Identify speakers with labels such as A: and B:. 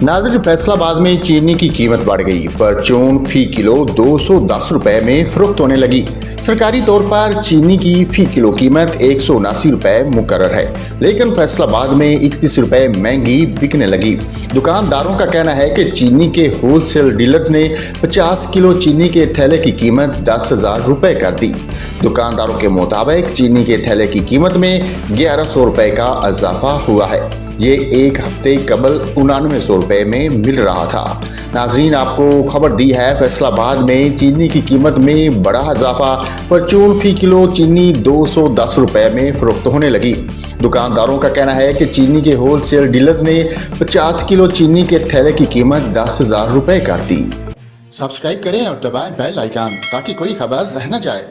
A: नाज़रीन, फैसलाबाद में चीनी की कीमत बढ़ गई। परचून फी किलो 210 रुपए में फरोख्त होने लगी। सरकारी तौर पर चीनी की फी किलो कीमत 179 रुपए मुकर्रर है, लेकिन फैसलाबाद में 31 रुपए महंगी बिकने लगी। दुकानदारों का कहना है कि चीनी के होलसेल डीलर्स ने 50 किलो चीनी के थैले की कीमत 10,000 रुपए कर दी। दुकानदारों के मुताबिक चीनी के थैले की कीमत में 1100 रुपए का इजाफा हुआ है। ये एक हफ्ते कबल 9900 रुपए में मिल रहा था। नाजरीन, आपको खबर दी है फैसलाबाद में चीनी की कीमत में बड़ा इजाफा। परचून फी किलो चीनी 210 रुपए में फरोख्त होने लगी। दुकानदारों का कहना है कि चीनी के होलसेल डीलर्स ने 50 किलो चीनी के थैले की कीमत 10,000 रुपए कर दी। सब्सक्राइब करें और दबाएं बेल आइकन ताकि कोई खबर रह न जाए।